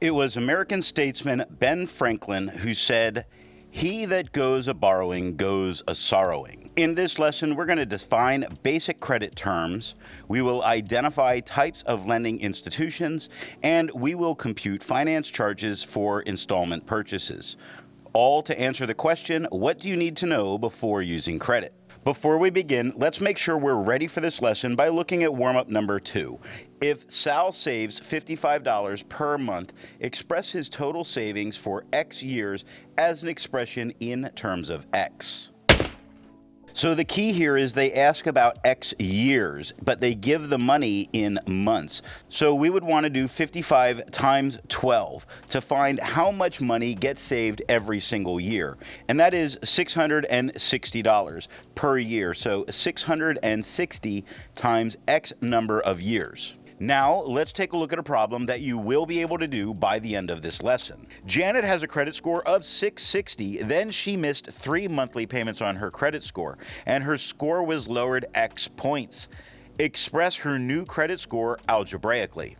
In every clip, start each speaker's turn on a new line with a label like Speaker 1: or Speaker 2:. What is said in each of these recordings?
Speaker 1: It was American statesman Ben Franklin who said, "He that goes a borrowing goes a sorrowing." In this lesson, we're going to define basic credit terms, we will identify types of lending institutions, and we will compute finance charges for installment purchases. All to answer the question, what do you need to know before using credit? Before we begin, let's make sure we're ready for this lesson by looking at warm-up number 2. If Sal saves $55 per month, express his total savings for X years as an expression in terms of X. So the key here is they ask about X years, but they give the money in months. So we would want to do 55 times 12 to find how much money gets saved every single year. And that is $660 per year. So 660 times X number of years. Now, let's take a look at a problem that you will be able to do by the end of this lesson. Janet has a credit score of 660, then she missed 3 monthly payments on her credit score, and her score was lowered X points. Express her new credit score algebraically.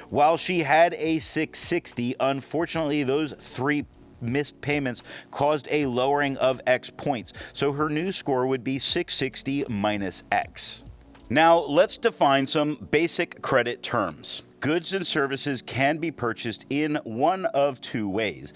Speaker 1: While she had a 660, unfortunately, those 3 missed payments caused a lowering of X points, so her new score would be 660 minus X. Now, let's define some basic credit terms. Goods and services can be purchased in one of 2 ways: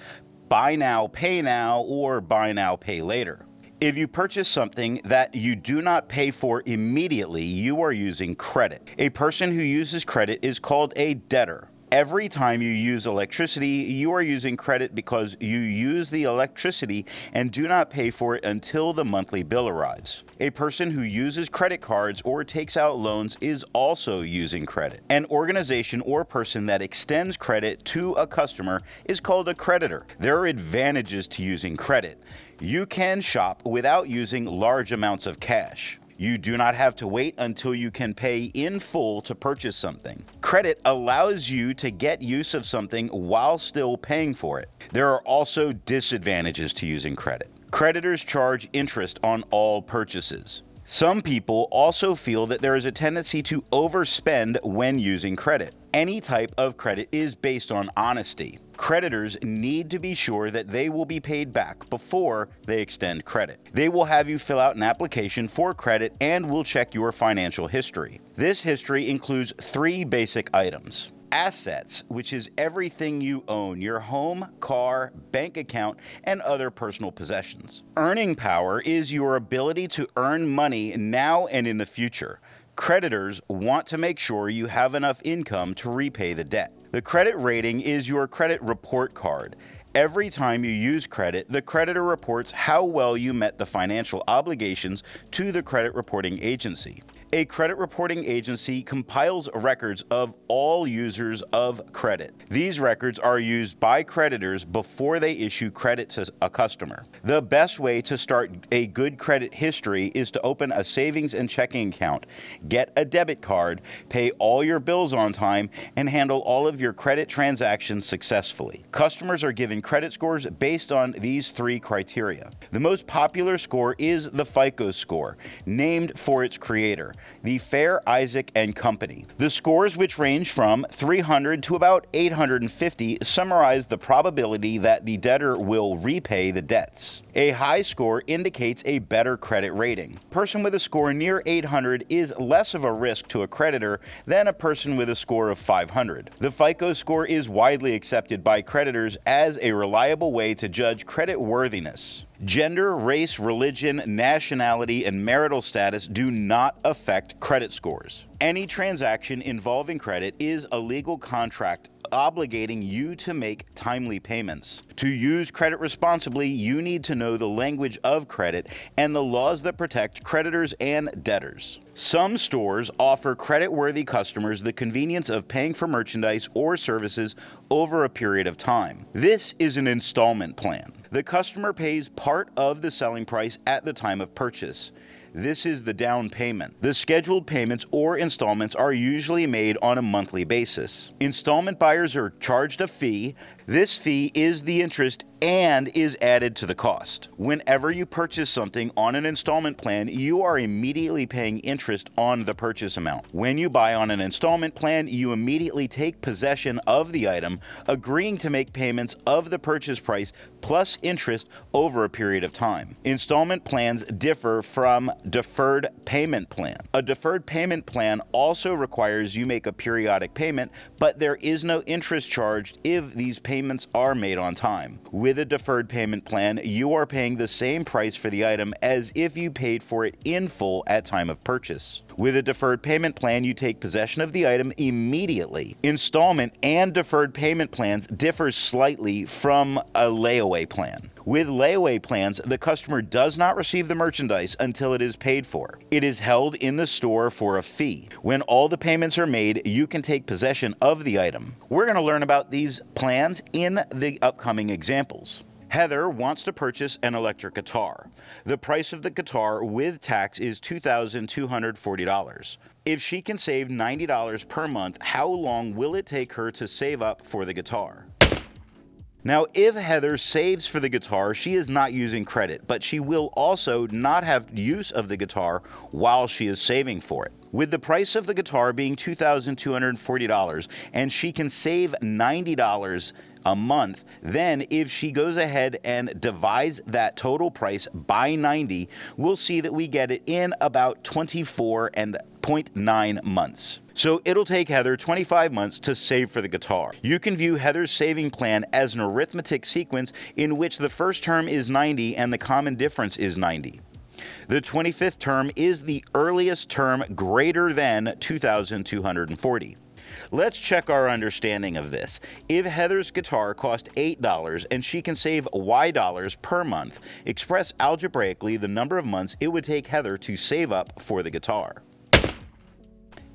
Speaker 1: buy now, pay now, or buy now, pay later. If you purchase something that you do not pay for immediately, you are using credit. A person who uses credit is called a debtor. Every time you use electricity, you are using credit because you use the electricity and do not pay for it until the monthly bill arrives. A person who uses credit cards or takes out loans is also using credit. An organization or person that extends credit to a customer is called a creditor. There are advantages to using credit. You can shop without using large amounts of cash. You do not have to wait until you can pay in full to purchase something. Credit allows you to get use of something while still paying for it. There are also disadvantages to using credit. Creditors charge interest on all purchases. Some people also feel that there is a tendency to overspend when using credit. Any type of credit is based on honesty. Creditors need to be sure that they will be paid back before they extend credit. They will have you fill out an application for credit and will check your financial history. This history includes 3 basic items. Assets, which is everything you own: your home, car, bank account, and other personal possessions. Earning power is your ability to earn money now and in the future. Creditors want to make sure you have enough income to repay the debt. The credit rating is your credit report card. Every time you use credit, the creditor reports how well you met the financial obligations to the credit reporting agency. A credit reporting agency compiles records of all users of credit. These records are used by creditors before they issue credit to a customer. The best way to start a good credit history is to open a savings and checking account, get a debit card, pay all your bills on time, and handle all of your credit transactions successfully. Customers are given credit scores based on these 3 criteria. The most popular score is the FICO score, named for its creator, the Fair Isaac and Company. The scores, which range from 300 to about 850, summarize the probability that the debtor will repay the debts. A high score indicates a better credit rating. A person with a score near 800 is less of a risk to a creditor than a person with a score of 500. The FICO score is widely accepted by creditors as a reliable way to judge credit worthiness. Gender, race, religion, nationality, and marital status do not affect credit scores. Any transaction involving credit is a legal contract obligating you to make timely payments. To use credit responsibly, you need to know the language of credit and the laws that protect creditors and debtors. Some stores offer credit-worthy customers the convenience of paying for merchandise or services over a period of time. This is an installment plan. The customer pays part of the selling price at the time of purchase. This is the down payment. The scheduled payments or installments are usually made on a monthly basis. Installment buyers are charged a fee. This fee is the interest and is added to the cost. Whenever you purchase something on an installment plan, you are immediately paying interest on the purchase amount. When you buy on an installment plan, you immediately take possession of the item, agreeing to make payments of the purchase price plus interest over a period of time. Installment plans differ from deferred payment plan. A deferred payment plan also requires you make a periodic payment, but there is no interest charged if these payments are made on time. With a deferred payment plan, you are paying the same price for the item as if you paid for it in full at time of purchase. With a deferred payment plan, you take possession of the item immediately. Installment and deferred payment plans differ slightly from a layaway plan. With layaway plans, the customer does not receive the merchandise until it is paid for. It is held in the store for a fee. When all the payments are made, you can take possession of the item. We're going to learn about these plans in the upcoming examples. Heather wants to purchase an electric guitar. The price of the guitar with tax is $2,240. If she can save $90 per month, how long will it take her to save up for the guitar? Now, if Heather saves for the guitar, she is not using credit, but she will also not have use of the guitar while she is saving for it. With the price of the guitar being $2,240 and she can save $90 a month, then if she goes ahead and divides that total price by 90, we'll see that we get it in about 24.9 months. So it'll take Heather 25 months to save for the guitar. You can view Heather's saving plan as an arithmetic sequence in which the first term is 90 and the common difference is 90. The 25th term is the earliest term greater than 2,240. Let's check our understanding of this. If Heather's guitar cost $8 and she can save Y dollars per month, express algebraically the number of months it would take Heather to save up for the guitar.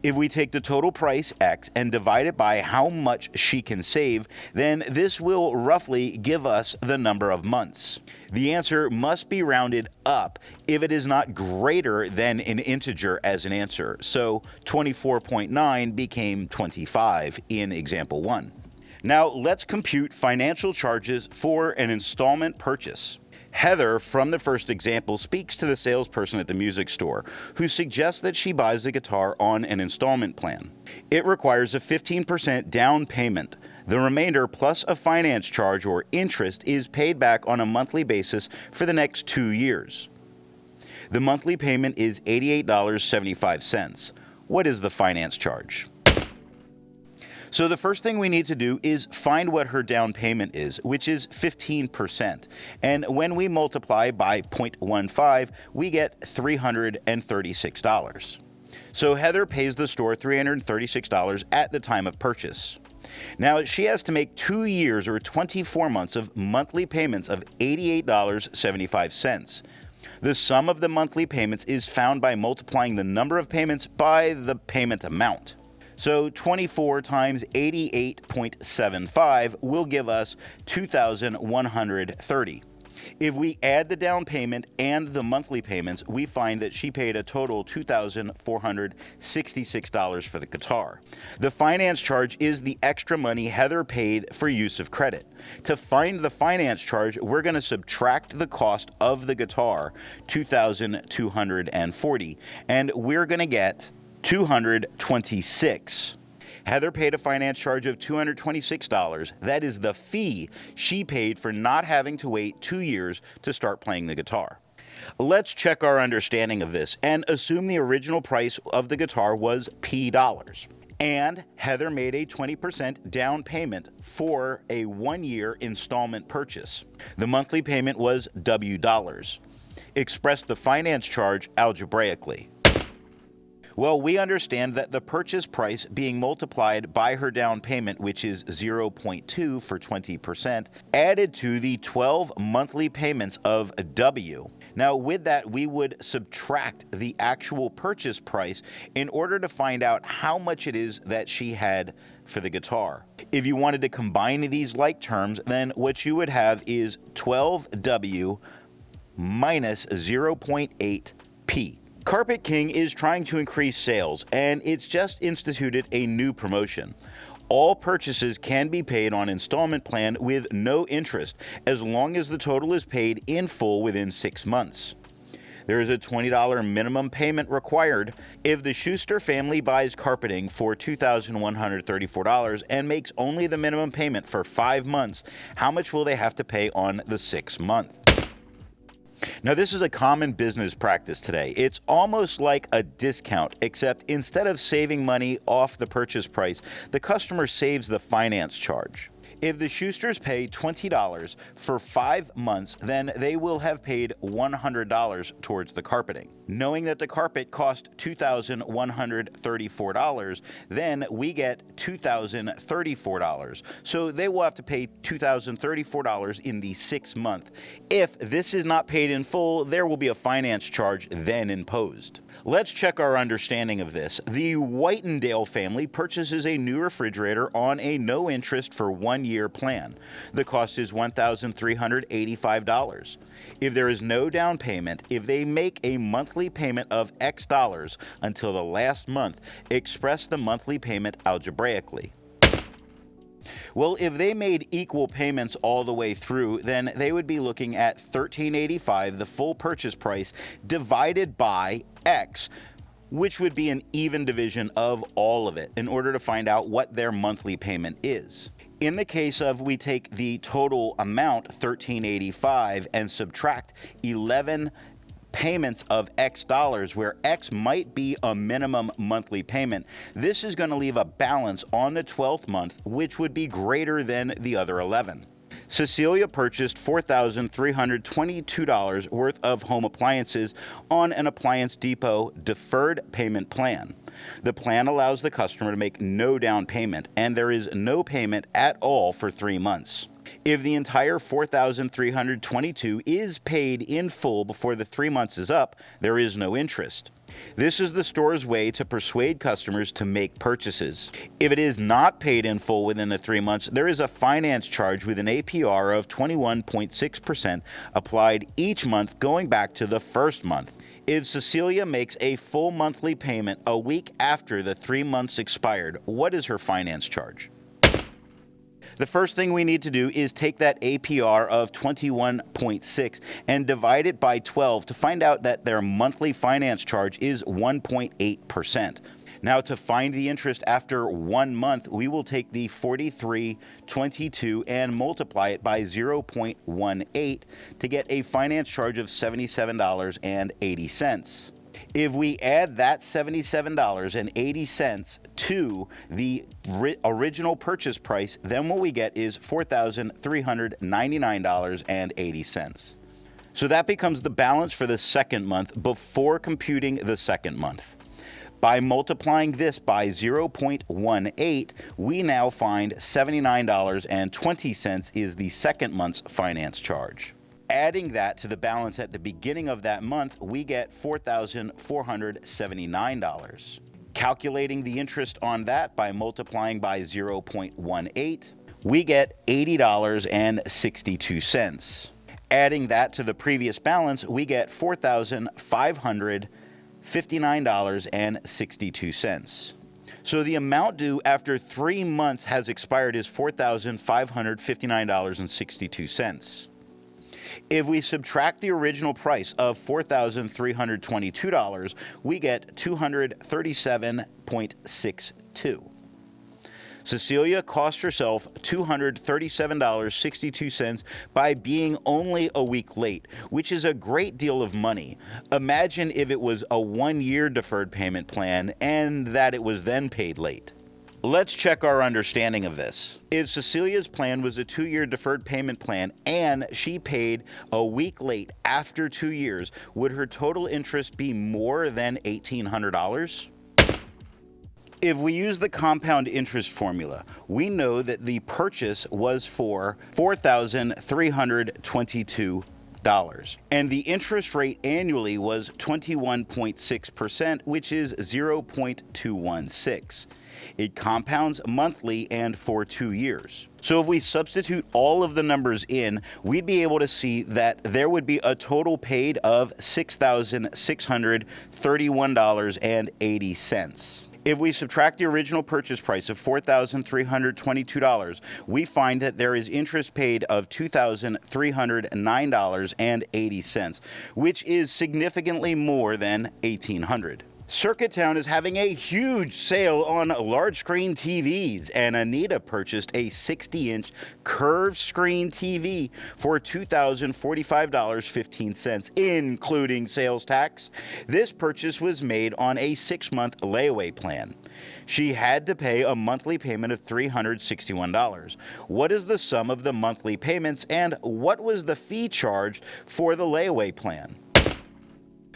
Speaker 1: If we take the total price, X, and divide it by how much she can save, then this will roughly give us the number of months. The answer must be rounded up if it is not greater than an integer as an answer. So 24.9 became 25 in example 1. Now let's compute financial charges for an installment purchase. Heather, from the first example, speaks to the salesperson at the music store, who suggests that she buys the guitar on an installment plan. It requires a 15% down payment. The remainder, plus a finance charge or interest, is paid back on a monthly basis for the next 2 years. The monthly payment is $88.75. What is the finance charge? So the first thing we need to do is find what her down payment is, which is 15%. And when we multiply by 0.15, we get $336. So Heather pays the store $336 at the time of purchase. Now she has to make 2 years or 24 months of monthly payments of $88.75. The sum of the monthly payments is found by multiplying the number of payments by the payment amount. So 24 times 88.75 will give us $2,130. If we add the down payment and the monthly payments, we find that she paid a total $2,466 for the guitar. The finance charge is the extra money Heather paid for use of credit. To find the finance charge, we're going to subtract the cost of the guitar, $2,240, and we're going to get $226. Heather paid a finance charge of $226. That is the fee she paid for not having to wait 2 years to start playing the guitar. Let's check our understanding of this and assume the original price of the guitar was P dollars. And Heather made a 20% down payment for a 1-year installment purchase. The monthly payment was W dollars. Express the finance charge algebraically. Well, we understand that the purchase price being multiplied by her down payment, which is 0.2 for 20%, added to the 12 monthly payments of W. Now, with that, we would subtract the actual purchase price in order to find out how much it is that she had for the guitar. If you wanted to combine these like terms, then what you would have is 12W minus 0.8P. Carpet King is trying to increase sales, and it's just instituted a new promotion. All purchases can be paid on installment plan with no interest as long as the total is paid in full within 6 months. There is a $20 minimum payment required. If the Schuster family buys carpeting for $2,134 and makes only the minimum payment for 5 months, how much will they have to pay on the 6th month? Now, this is a common business practice today. It's almost like a discount, except instead of saving money off the purchase price, the customer saves the finance charge. If the Schusters pay $20 for 5 months, then they will have paid $100 towards the carpeting. Knowing that the carpet cost $2,134, then we get $2,034. So they will have to pay $2,034 in the 6th month. If this is not paid in full, there will be a finance charge then imposed. Let's check our understanding of this. The Whitendale family purchases a new refrigerator on a no-interest for 1-year plan. The cost is $1,385. If there is no down payment, if they make a monthly payment of X dollars until the last month, express the monthly payment algebraically. Well, if they made equal payments all the way through, then they would be looking at $1,385, the full purchase price, divided by X, which would be an even division of all of it in order to find out what their monthly payment is. In the case of we take the total amount, $1,385, and subtract 11 payments of X dollars, where X might be a minimum monthly payment, this is going to leave a balance on the 12th month, which would be greater than the other 11. Cecilia purchased $4,322 worth of home appliances on an Appliance Depot deferred payment plan. The plan allows the customer to make no down payment, and there is no payment at all for 3 months. If the entire $4,322 is paid in full before the 3 months is up, there is no interest. This is the store's way to persuade customers to make purchases. If it is not paid in full within the 3 months, there is a finance charge with an APR of 21.6% applied each month going back to the first month. If Cecilia makes a full monthly payment a week after the 3 months expired, what is her finance charge? The first thing we need to do is take that APR of 21.6 and divide it by 12 to find out that their monthly finance charge is 1.8%. Now, to find the interest after 1 month, we will take the 43.22 and multiply it by 0.18 to get a finance charge of $77.80. If we add that $77.80 to the original purchase price, then what we get is $4,399.80. So that becomes the balance for the 2nd month before computing the 2nd month. By multiplying this by 0.18, we now find $79.20 is the 2nd month's finance charge. Adding that to the balance at the beginning of that month, we get $4,479. Calculating the interest on that by multiplying by 0.18, we get $80.62. Adding that to the previous balance, we get $4,559.62. So the amount due after 3 months has expired is $4,559.62. If we subtract the original price of $4,322, we get $237.62. Cecilia cost herself $237.62 by being only a week late, which is a great deal of money. Imagine if it was a 1-year deferred payment plan and that it was then paid late. Let's check our understanding of this. If Cecilia's plan was a 2-year deferred payment plan and she paid a week late after 2 years, would her total interest be more than $1,800? If we use the compound interest formula, we know that the purchase was for $4,322. And the interest rate annually was 21.6%, which is 0.216. It compounds monthly and for 2 years. So if we substitute all of the numbers in, we'd be able to see that there would be a total paid of $6,631.80. If we subtract the original purchase price of $4,322, we find that there is interest paid of $2,309.80, which is significantly more than $1,800. Circuit Town is having a huge sale on large screen TVs, and Anita purchased a 60-inch curved screen TV for $2,045.15, including sales tax. This purchase was made on a 6-month layaway plan. She had to pay a monthly payment of $361. What is the sum of the monthly payments, and what was the fee charged for the layaway plan?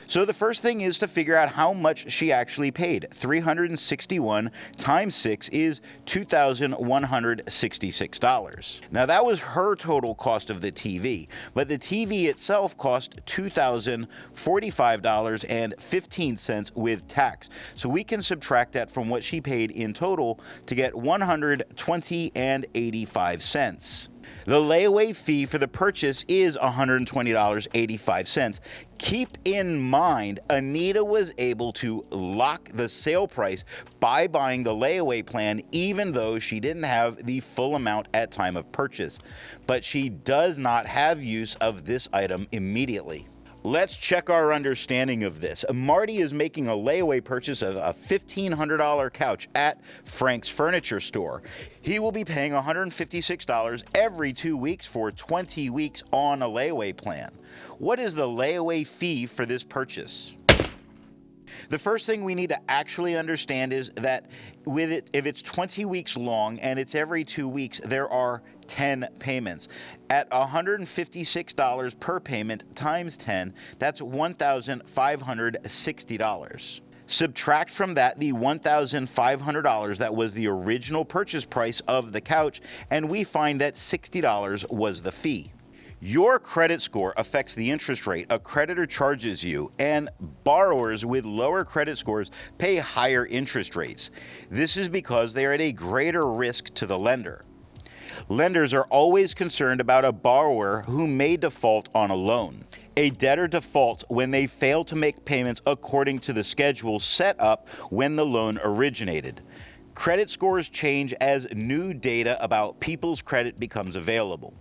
Speaker 1: So the first thing is to figure out how much she actually paid. 361 times 6 is $2,166. Now that was her total cost of the TV, but the TV itself cost $2,045.15 with tax. So we can subtract that from what she paid in total to get $120.85. The layaway fee for the purchase is $120.85. Keep in mind, Anita was able to lock the sale price by buying the layaway plan, even though she didn't have the full amount at time of purchase. But she does not have use of this item immediately. Let's check our understanding of this. Marty is making a layaway purchase of a $1,500 couch at Frank's Furniture Store. He will be paying $156 every 2 weeks for 20 weeks on a layaway plan. What is the layaway fee for this purchase? The first thing we need to actually understand is that with it, if it's 20 weeks long and it's every 2 weeks, there are 10 payments. At $156 per payment times 10, that's $1,560. Subtract from that the $1,500 that was the original purchase price of the couch, and we find that $60 was the fee. Your credit score affects the interest rate a creditor charges you, and borrowers with lower credit scores pay higher interest rates. This is because they are at a greater risk to the lender. Lenders are always concerned about a borrower who may default on a loan. A debtor defaults when they fail to make payments according to the schedule set up when the loan originated. Credit scores change as new data about people's credit becomes available.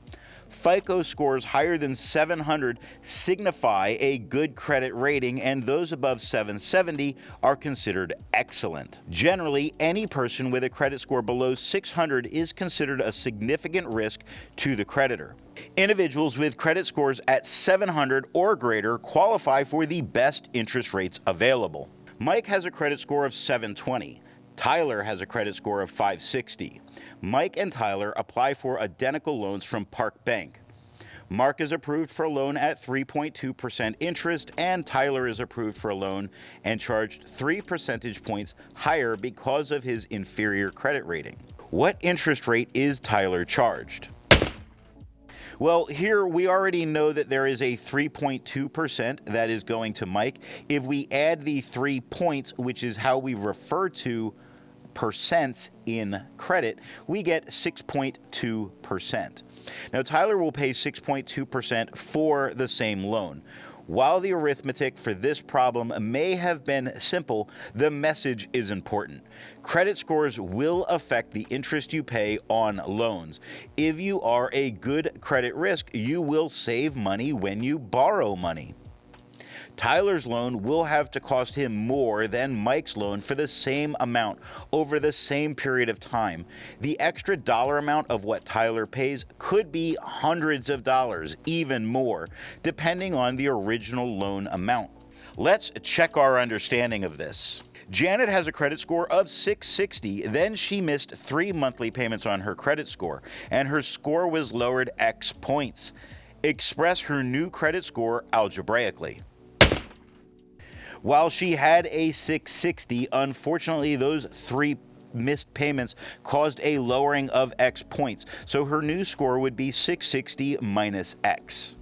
Speaker 1: FICO scores higher than 700 signify a good credit rating, and those above 770 are considered excellent. Generally, any person with a credit score below 600 is considered a significant risk to the creditor. Individuals with credit scores at 700 or greater qualify for the best interest rates available. Mike has a credit score of 720. Tyler has a credit score of 560. Mike and Tyler apply for identical loans from Park Bank. Mark is approved for a loan at 3.2% interest, and Tyler is approved for a loan and charged 3 percentage points higher because of his inferior credit rating. What interest rate is Tyler charged? Well, here we already know that there is a 3.2% that is going to Mike. If we add the 3 points, which is how we refer to percents in credit, we get 6.2%. Now, Tyler will pay 6.2% for the same loan. While the arithmetic for this problem may have been simple, the message is important. Credit scores will affect the interest you pay on loans. If you are a good credit risk, you will save money when you borrow money. Tyler's loan will have to cost him more than Mike's loan for the same amount over the same period of time. The extra dollar amount of what Tyler pays could be hundreds of dollars, even more, depending on the original loan amount. Let's check our understanding of this. Janet has a credit score of 660, then she missed 3 monthly payments on her credit score, and her score was lowered X points. Express her new credit score algebraically. While she had a 660, unfortunately, those 3 missed payments caused a lowering of X points. So her new score would be 660 minus X.